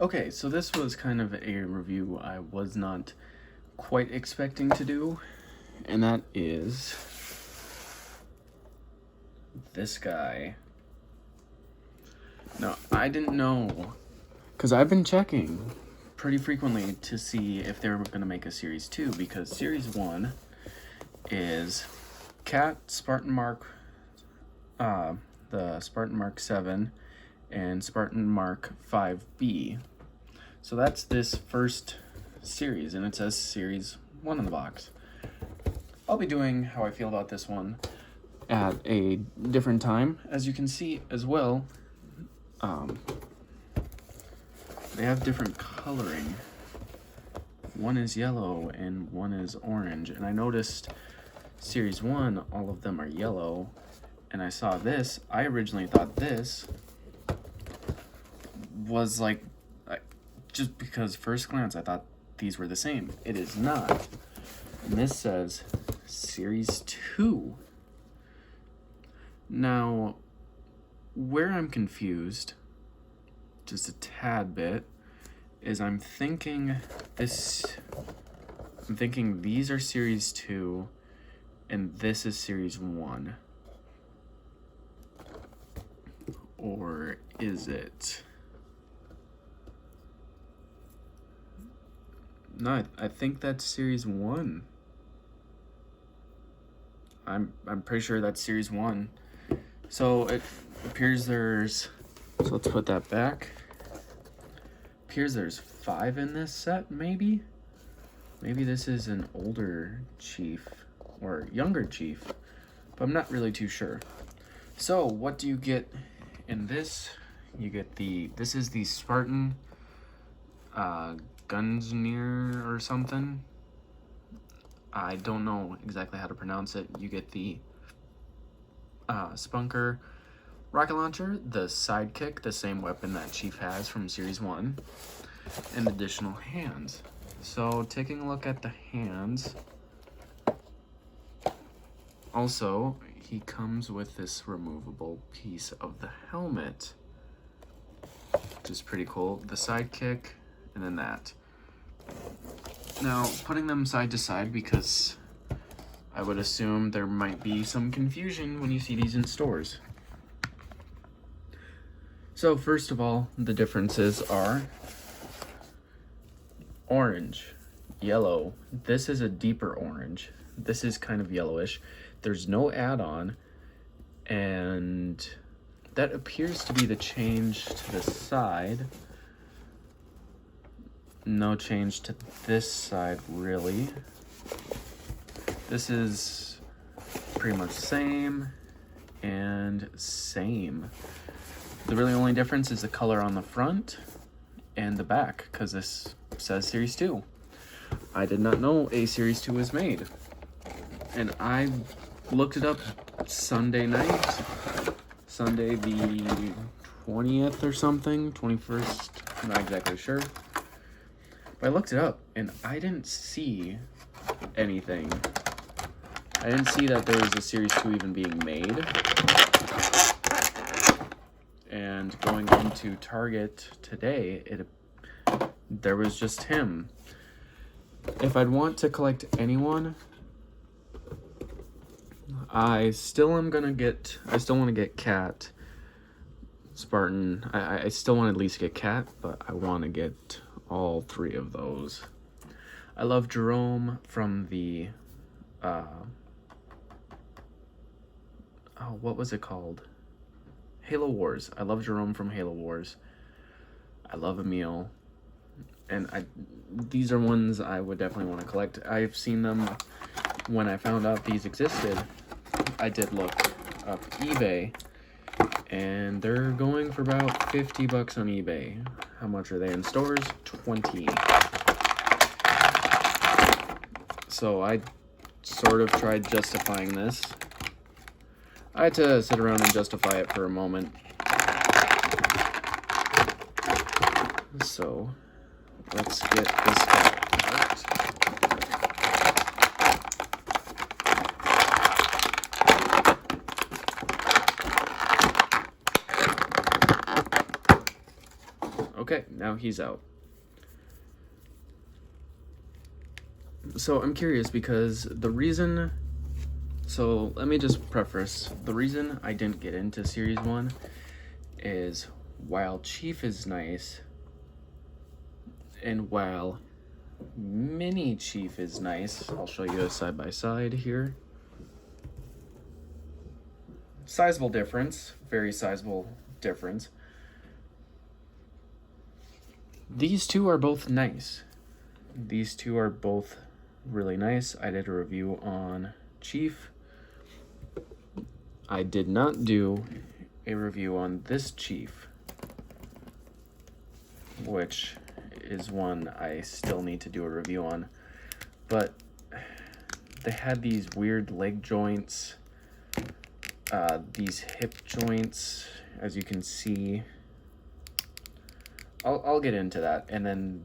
Okay, so this was kind of a review I was not quite expecting to do, and that is this guy. Now, I didn't know, because I've been checking pretty frequently to see if they were going to make a Series 2, because Series 1 is Cat, Spartan Mark, the Spartan Mark 7, and Spartan Mark 5B. So that's this first series, and it says Series 1 on the box. I'll be doing how I feel about this one at a different time. As you can see as well, they have different coloring. One is yellow and one is orange, and I noticed Series 1, all of them are yellow, and I saw this. I originally thought this was like, just because first glance I thought these were the same. It is not. And this says Series 2. Now, where I'm confused, just a tad bit, is I'm thinking these are Series 2, and this is Series 1. Or is it? No, I think that's Series 1. I'm pretty sure that's Series 1. So it appears there's, so let's put that back. Appears there's 5 in this set, maybe? Maybe this is an older chief or younger chief, but I'm not really too sure. So what do you get in this? You get this is the Spartan Gungnir or something. I don't know exactly how to pronounce it. You get the Spunker rocket launcher, the sidekick, the same weapon that Chief has from Series 1, and additional hands. So taking a look at the hands, also he comes with this removable piece of the helmet, which is pretty cool. The sidekick, and then that. Now, putting them side to side, because I would assume there might be some confusion when you see these in stores. So first of all, the differences are orange, yellow. This is a deeper orange. This is kind of yellowish. There's no add-on, and that appears to be the change to the side. No change to this side, really. This is pretty much same and same. The really only difference is the color on the front and the back, because this says Series 2. I did not know a Series 2 was made. And I looked it up Sunday night. Sunday the 20th or something, 21st, I'm not exactly sure. But I looked it up, and I didn't see anything. I didn't see that there was a Series 2 even being made. And going into Target today, there was just him. If I'd want to collect anyone, I still want to get Cat, Spartan. I still want to at least get Cat, but I want to get all 3 of those. I love Jerome from the what was it called? Halo Wars. I love Jerome from Halo Wars. I love Emil. And these are ones I would definitely want to collect. I've seen them when I found out these existed. I did look up eBay, and they're going for about 50 bucks on eBay. How much are they in stores? 20. So I sort of tried justifying this. I had to sit around and justify it for a moment. So let's get this guy out. Okay, now he's out. So I'm curious because so let me just preface, the reason I didn't get into Series 1 is while Chief is nice, and while Mini Chief is nice, I'll show you a side-by-side here. Sizable difference, very sizable difference. These two are both nice. These two are both really nice. I did a review on Chief. I did not do a review on this Chief, which is one I still need to do a review on. But they had these weird leg joints, these hip joints, as you can see. I'll get into that. And then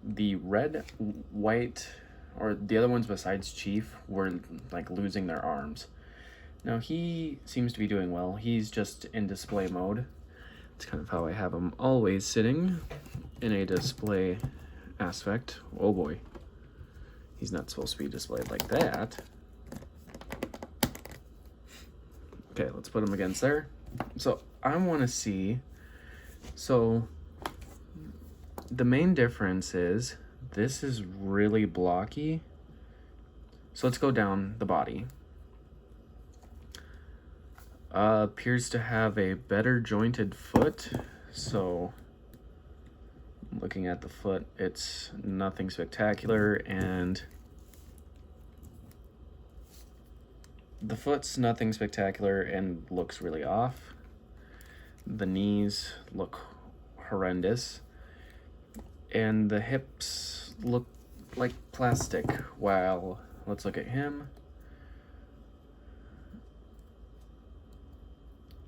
the red, white, or the other ones besides Chief were like losing their arms. Now he seems to be doing well. He's just in display mode. It's kind of how I have him always sitting in a display aspect. Oh boy. He's not supposed to be displayed like that. Okay, let's put him against there. So I want to see, so the main difference is this is really blocky. So let's go down the body. Appears to have a better jointed foot. So looking at the foot, it's nothing spectacular, and the foot's nothing spectacular and looks really off. The knees look horrendous, and the hips look like plastic. While let's look at him.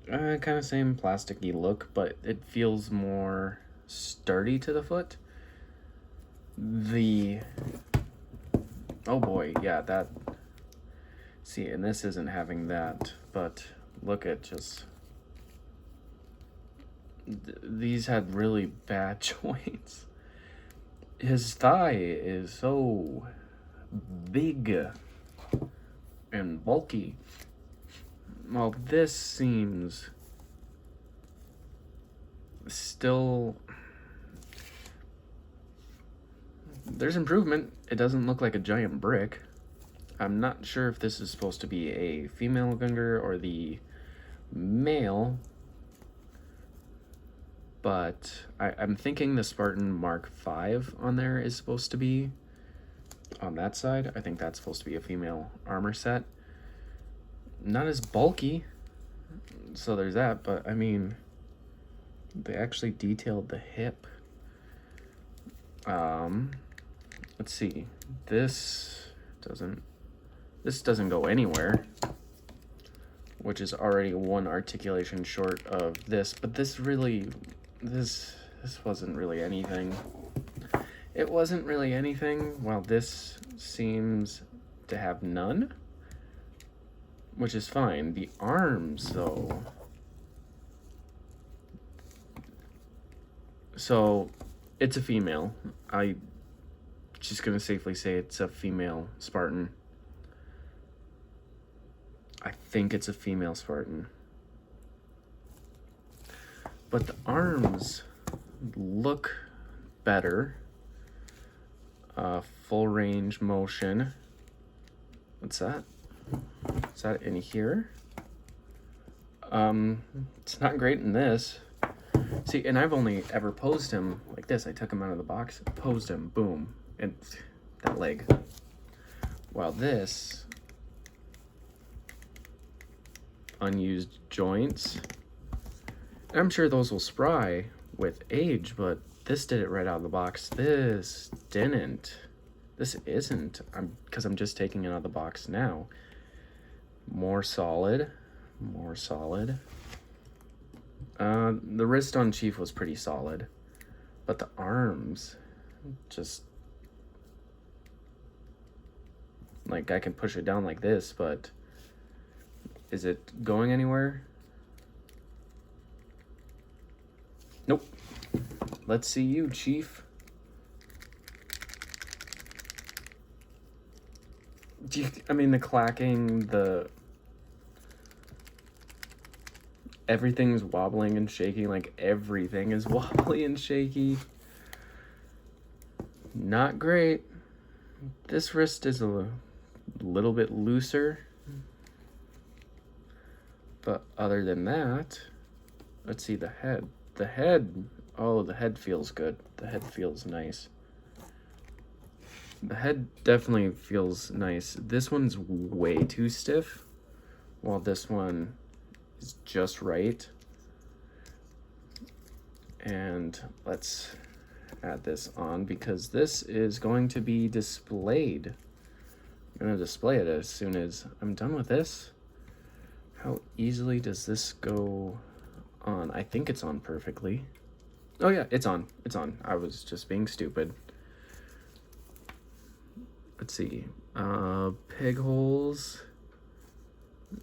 Kind of same plasticky look, but it feels more sturdy to the foot. Oh boy, yeah, that, see, and this isn't having that, but look at just, these had really bad joints. His thigh is so big and bulky. Well, this seems still, there's improvement. It doesn't look like a giant brick. I'm not sure if this is supposed to be a female Gungnir or the male, but I'm thinking the Spartan Mark V on there is supposed to be on that side. I think that's supposed to be a female armor set. Not as bulky, so there's that, but I mean, they actually detailed the hip. Let's see, this doesn't go anywhere, which is already one articulation short of this, but this wasn't really anything. It wasn't really anything, while this seems to have none, which is fine. The arms, though. So, it's a female. I'm just gonna safely say it's a female Spartan. I think it's a female Spartan. But the arms look better. Full range motion. What's that? Is that in here? It's not great in this. See, and I've only ever posed him like this. I took him out of the box, posed him, boom, and that leg. While this, unused joints. I'm sure those will spry with age, but this did it right out of the box. This didn't. This isn't. Because I'm just taking it out of the box now. More solid. More solid. The wrist on Chief was pretty solid. But the arms, just, like, I can push it down like this, but is it going anywhere? Nope. Let's see you, Chief. I mean, the clacking, everything's wobbling and shaking, like everything is wobbly and shaky. Not great. This wrist is a little bit looser. But other than that, let's see the head. The head, oh, the head feels good. The head feels nice. The head definitely feels nice. This one's way too stiff, while this one is just right. And let's add this on because this is going to be displayed. I'm going to display it as soon as I'm done with this. How easily does this go on? I think it's on perfectly. Oh yeah, it's on. It's on. I was just being stupid. Let's see. Peg holes.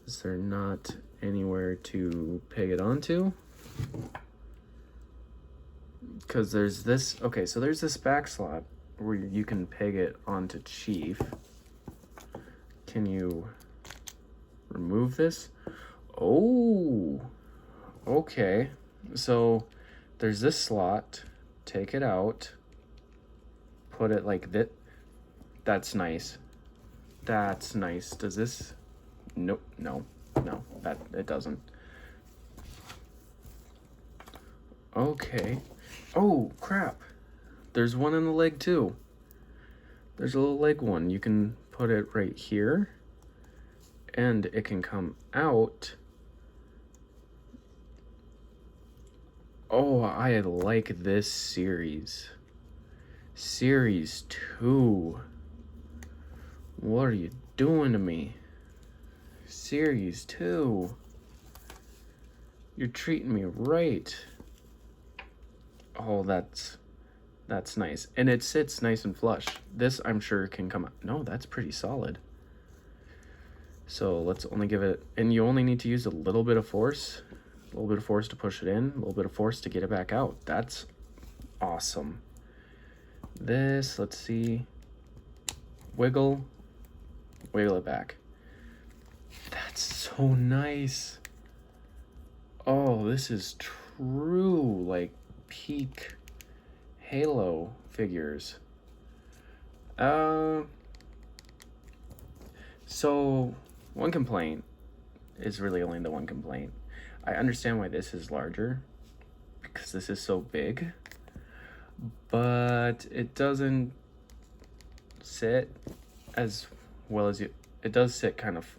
Is there not anywhere to peg it onto? Because there's this. Okay, so there's this back slot where you can peg it onto Chief. Can you remove this? Oh, okay. So there's this slot. Take it out. Put it like that. That's nice. That's nice. Does this? Nope. No. That it doesn't. Okay. Oh crap. There's one in the leg too. There's a little leg one. You can put it right here, and it can come out. Oh, I like this series. Series 2. What are you doing to me? Series 2. You're treating me right. Oh, that's nice. And it sits nice and flush. This, I'm sure, can come out. No, that's pretty solid. So let's only give it, and you only need to use a little bit of force. A little bit of force to push it in, a little bit of force to get it back out. That's awesome. This, let's see. Wiggle it back. That's so nice. Oh, this is true, like, peak Halo figures. So one complaint is really only the one complaint. I understand why this is larger because this is so big, but it doesn't sit as well as it does sit kind of.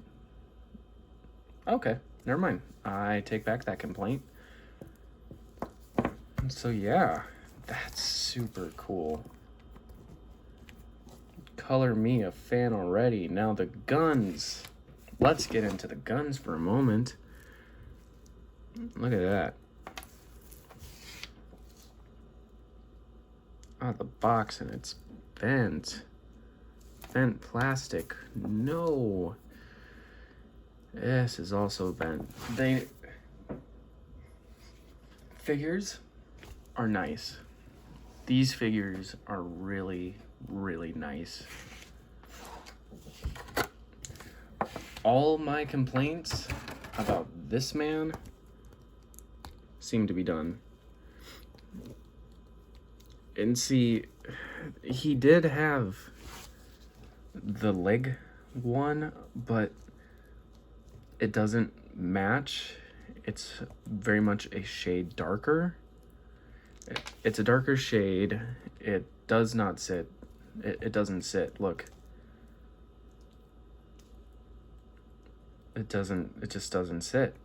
Okay, never mind. I take back that complaint. So yeah, that's super cool. Color me a fan already. Now the guns. Let's get into the guns for a moment. Look at that. Oh, the box, and it's bent. Bent plastic. No. This is also bent. Figures are nice. These figures are really, really nice. All my complaints about this man seem to be done. And see, he did have the leg one, but it doesn't match. It's very much a shade darker. It's a darker shade. It does not sit. It doesn't sit. Look. It just doesn't sit.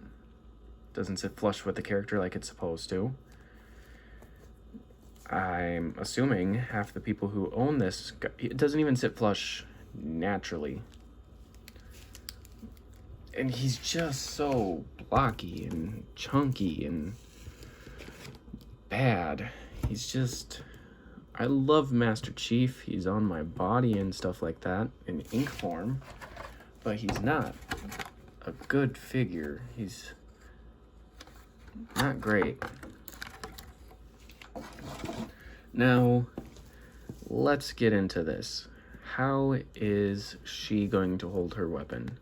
Doesn't sit flush with the character like it's supposed to. I'm assuming half the people who own this, it doesn't even sit flush naturally. And he's just so blocky and chunky and bad. He's just, I love Master Chief. He's on my body and stuff like that in ink form, but he's not a good figure. He's not great. Now, let's get into this. How is she going to hold her weapon?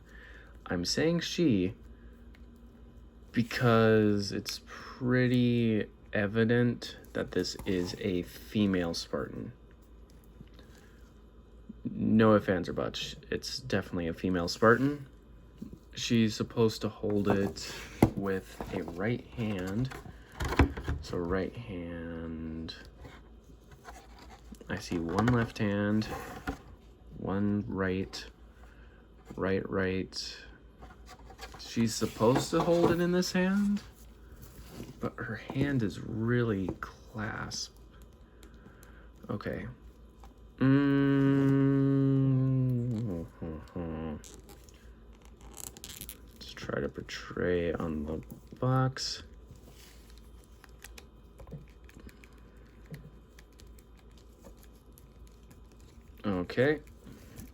I'm saying she because it's pretty evident that this is a female Spartan. No ifs, ands, or buts. It's definitely a female Spartan. She's supposed to hold it with a right hand. So right hand. I see one left hand, one right, right. She's supposed to hold it in this hand, but her hand is really clasped. Okay. Let's try to portray on the box. Okay.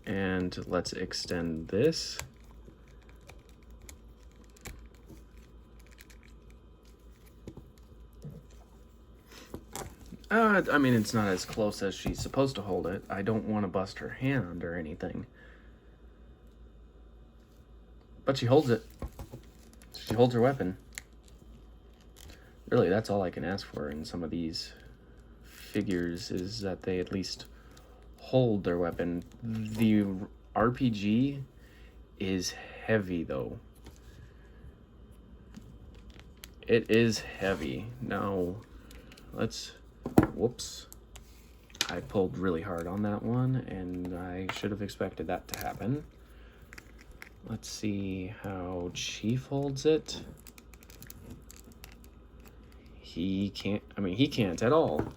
And let's extend this. I mean, it's not as close as she's supposed to hold it. I don't want to bust her hand or anything. But she holds it. She holds her weapon. Really, that's all I can ask for in some of these figures, is that they at least hold their weapon. The RPG is heavy, though. It is heavy. Now, let's... Whoops. I pulled really hard on that one, and I should have expected that to happen. Let's see how Chief holds it. He can't, he can't at all.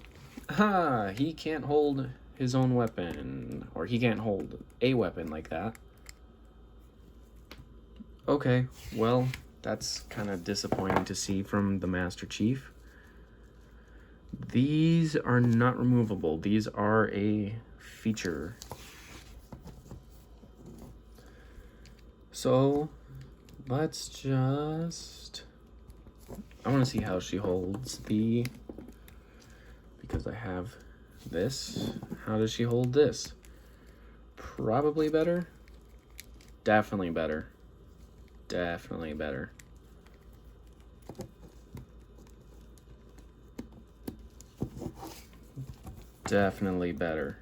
Ha! He can't hold his own weapon, or he can't hold a weapon like that. Okay, well, that's kind of disappointing to see from the Master Chief. These are not removable. These are a feature. So, let's just... I want to see how she holds the... Because I have this. How does she hold this? Probably better. Definitely better. Definitely better. Definitely better.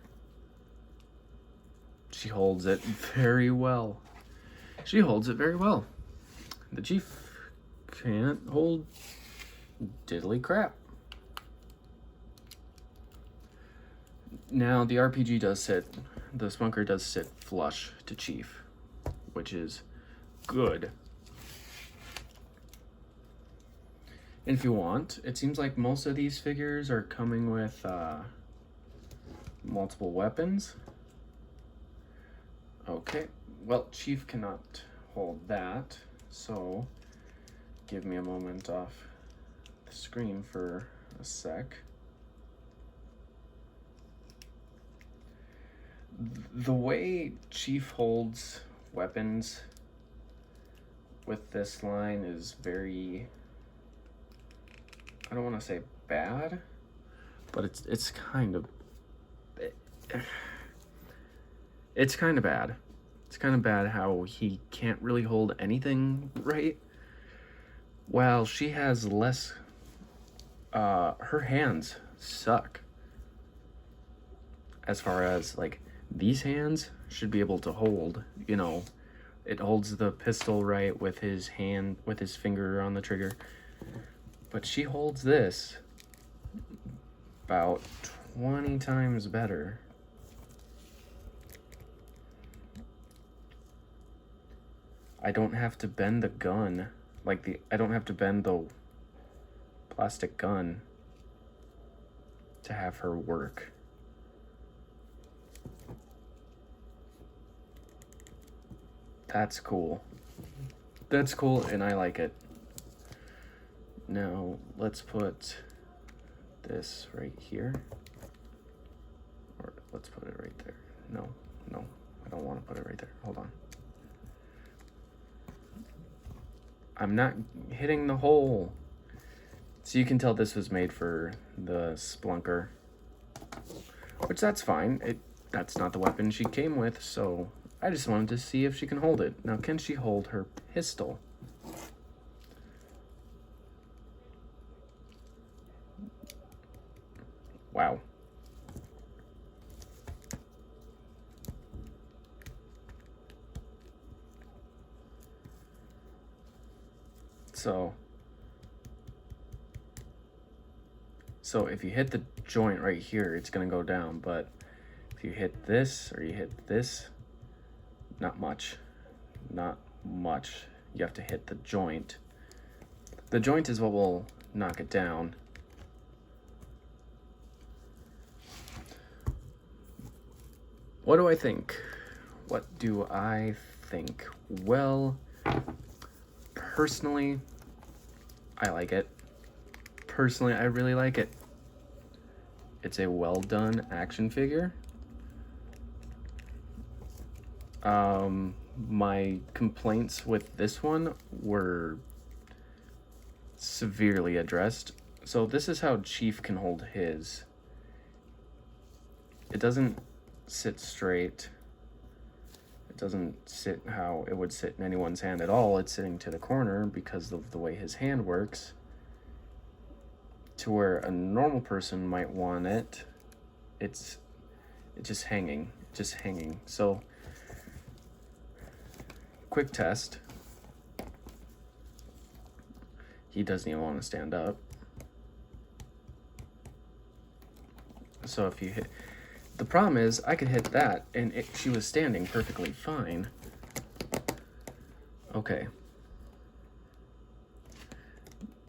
She holds it very well. She holds it very well. The Chief can't hold diddly crap. Now, the RPG does sit, the Spunker does sit flush to Chief, which is good. And if you want, it seems like most of these figures are coming with multiple weapons. Okay, well, Chief cannot hold that, so give me a moment off the screen for a sec. The way Chief holds weapons with this line is very, I don't want to say bad, but it's kind of bad. It's kind of bad how he can't really hold anything right. While she has less, her hands suck. As far as, like, these hands should be able to hold, you know, it holds the pistol right with his hand, with his finger on the trigger. But she holds this about 20 times better. I don't have to bend the gun, I don't have to bend the plastic gun to have her work. That's cool. That's cool, and I like it. Now, let's put this right here. Or let's put it right there. No, I don't want to put it right there. Hold on. I'm not hitting the hole. So you can tell this was made for the Splunker. which that's fine. That's not the weapon she came with, so I just wanted to see if she can hold it. Now, can she hold her pistol? Wow. So if you hit the joint right here, it's gonna go down, but if you hit this or you hit this, not much. Not much. You have to hit the joint. The joint is what will knock it down. What do I think? What do I think? Well, personally, I like it. Personally, I really like it. It's a well done action figure. My complaints with this one were severely addressed. So this is how Chief can hold his. It doesn't sit straight. It doesn't sit how it would sit in anyone's hand at all. It's sitting to the corner because of the way his hand works. To where a normal person might want it, it's just hanging. So, quick test. He doesn't even want to stand up. So if you hit, the problem is I could hit that and she was standing perfectly fine. Okay.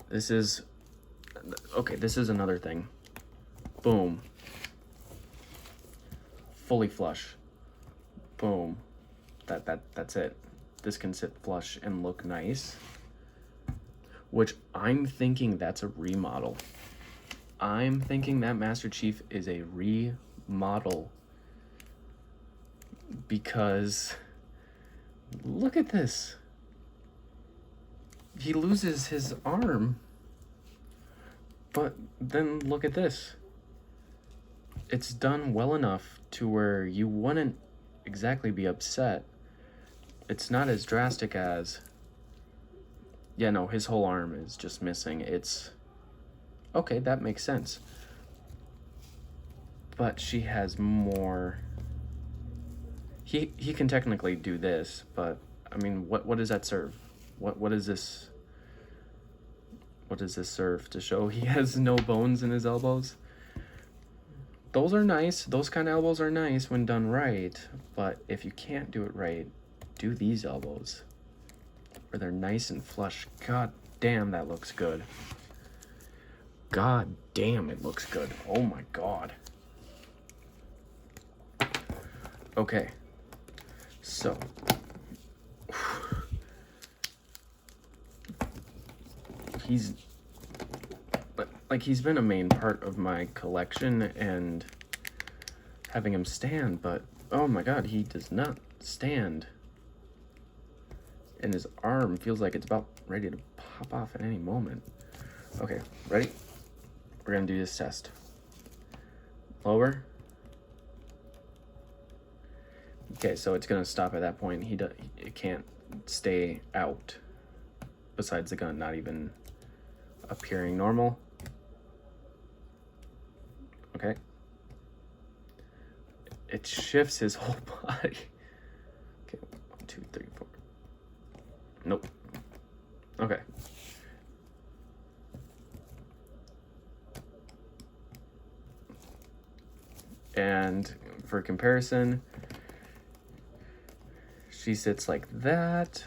This is another thing. Boom. Fully flush. Boom. That's it. This can sit flush and look nice. Which I'm thinking that's a remodel. I'm thinking that Master Chief is a remodel. Because look at this. He loses his arm. But then look at this. It's done well enough to where you wouldn't exactly be upset. It's not as drastic as, yeah, no, his whole arm is just missing. It's, okay, that makes sense. But she has more. He can technically do this, but I mean, what does that serve? What is this? What does this serve? To show he has no bones in his elbows? Those are nice. Those kind of elbows are nice when done right. But if you can't do it right, do these elbows. Where they're nice and flush. God damn, that looks good. God damn, it looks good. Oh my god. Okay. So. He's been a main part of my collection and having him stand, but oh my god, he does not stand. And his arm feels like it's about ready to pop off at any moment. Okay, ready? We're gonna do this test. Lower. Okay, so it's gonna stop at that point. It can't stay out. Besides the gun not even appearing normal. Okay. It shifts his whole body. Okay, 1, 2, 3, 4. Nope. Okay. And for comparison, she sits like that.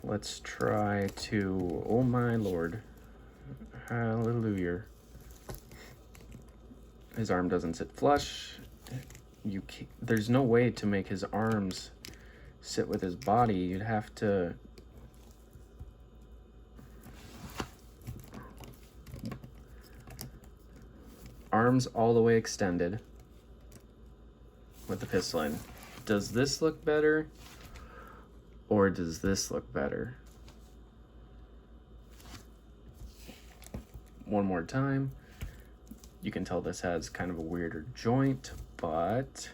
Let's try to, oh my lord. Hallelujah. His arm doesn't sit flush. There's no way to make his arms sit with his body. You'd have to arms all the way extended with the pistol in. Does this look better or does this look better? One more time. You can tell this has kind of a weirder joint, but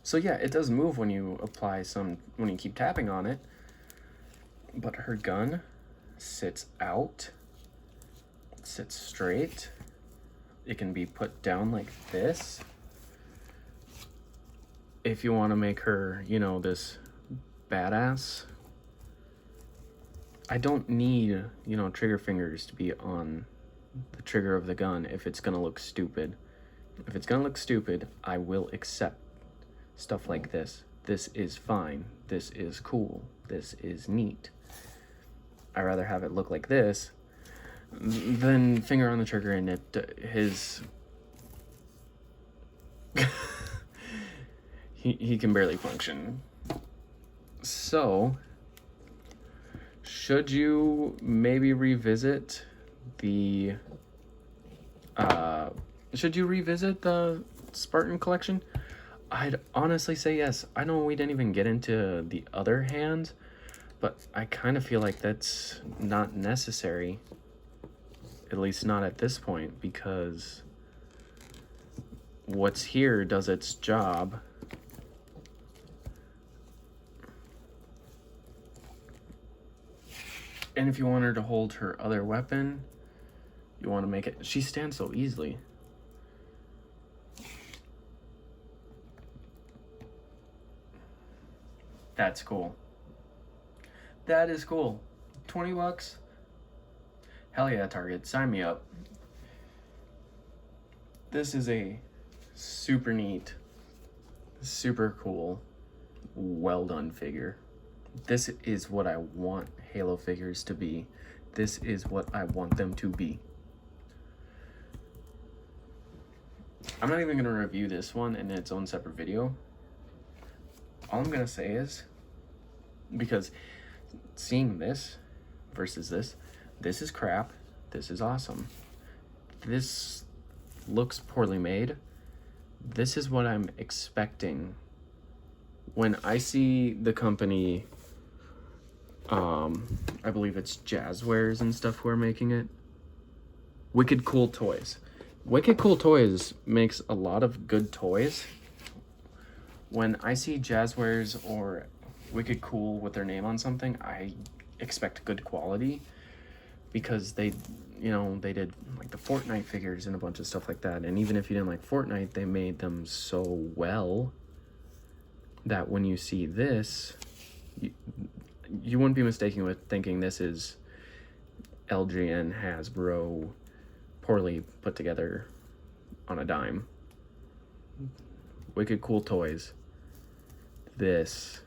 so yeah, it does move when you apply when you keep tapping on it, but her gun sits out, sits straight. It can be put down like this. If you want to make her, you know, this badass, I don't need, you know, trigger fingers to be on the trigger of the gun if it's gonna look stupid. If it's gonna look stupid, I will accept stuff like this. This is fine. This is cool. This is neat. I'd rather have it look like this than finger on the trigger and his he can barely function. So, should you maybe revisit the Spartan collection? I'd honestly say yes. I know we didn't even get into the other hand, but I kind of feel like that's not necessary, at least not at this point, because what's here does its job. And if you want her to hold her other weapon, you want to make it... She stands so easily. That's cool. That is cool. 20 bucks? Hell yeah, Target. Sign me up. This is a super neat, super cool, well done figure. This is what I want Halo figures to be. This is what I want them to be. I'm not even going to review this one in its own separate video. All I'm going to say is, because seeing this versus this is crap, this is awesome. This looks poorly made. This is what I'm expecting. When I see the company, I believe it's Jazzwares and stuff who are making it. Wicked Cool Toys. Wicked Cool Toys makes a lot of good toys. When I see Jazzwares or Wicked Cool with their name on something, I expect good quality, because they, you know, they did like the Fortnite figures and a bunch of stuff like that. And even if you didn't like Fortnite, they made them so well that when you see this, you wouldn't be mistaken with thinking this is LGN Hasbro poorly put together on a dime. Wicked Cool Toys. This,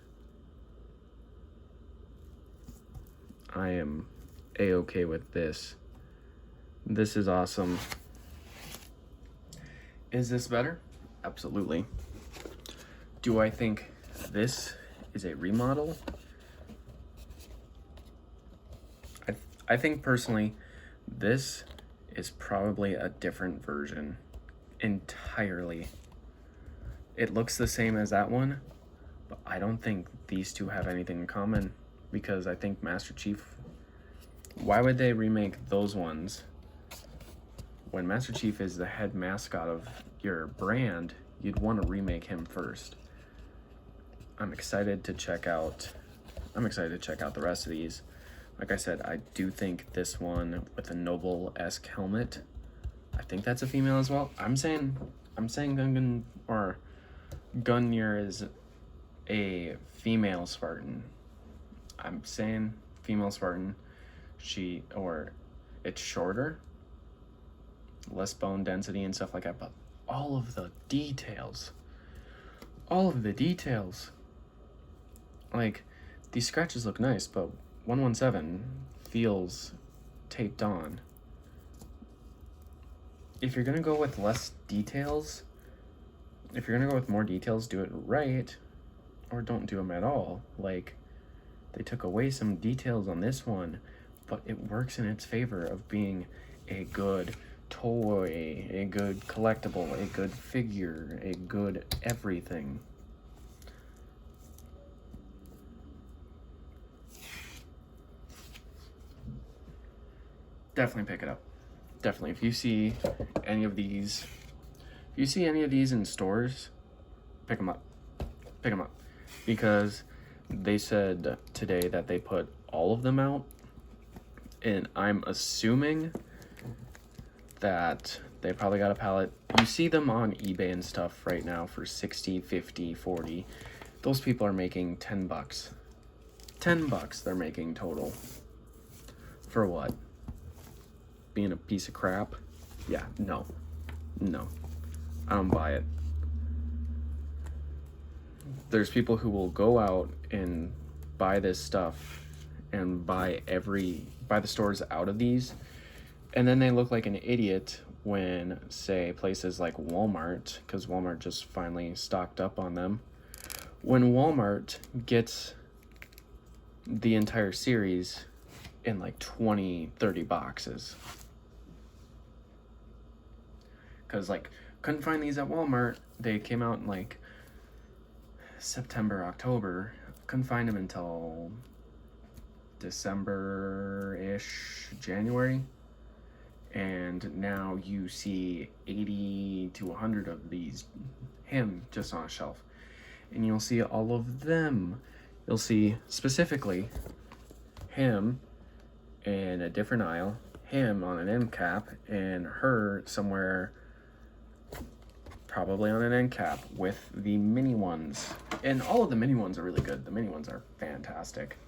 I am a-okay with this. This is awesome. Is this better? Absolutely. Do I think this is a remodel? I think personally, this is probably a different version entirely. It looks the same as that one, but I don't think these two have anything in common, because I think Master Chief, why would they remake those ones when Master Chief is the head mascot of your brand? You'd want to remake him first. I'm excited to check out the rest of these. Like I said, I do think this one with a Noble-esque helmet, I think that's a female as well. I'm saying Gungnir is a female Spartan. I'm saying female Spartan. It's shorter, less bone density and stuff like that, but all of the details, like, these scratches look nice, but 117 feels taped on. If you're gonna go with less details, if you're gonna go with more details, do it right, or don't do them at all. Like, they took away some details on this one, but it works in its favor of being a good toy, a good collectible, a good figure, a good everything. definitely pick it up. Definitely. If you see any of these, in stores, pick them up. Pick them up. Because they said today that they put all of them out, and I'm assuming that they probably got a pallet. You see them on eBay and stuff right now for 60, 50, 40. Those people are making 10 bucks. 10 bucks they're making total. For what? Being a piece of crap? Yeah, no. No. I don't buy it. There's people who will go out and buy this stuff and buy the stores out of these, and then they look like an idiot when, say, places like Walmart, because Walmart just finally stocked up on them, when Walmart gets the entire series in like 20, 30 boxes. Because, like, couldn't find these at Walmart. They came out in like September, October. Couldn't find them until December-ish, January. And now you see 80 to 100 of these, him, just on a shelf. And you'll see all of them. You'll see specifically him in a different aisle, him on an end cap, and her somewhere probably on an end cap with the mini ones. And all of the mini ones are really good. The mini ones are fantastic.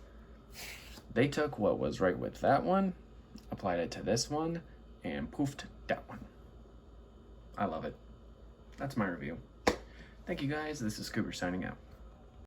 They took what was right with that one, applied it to this one, and poofed that one. I love it. That's my review. Thank you guys. This is Cooper signing out.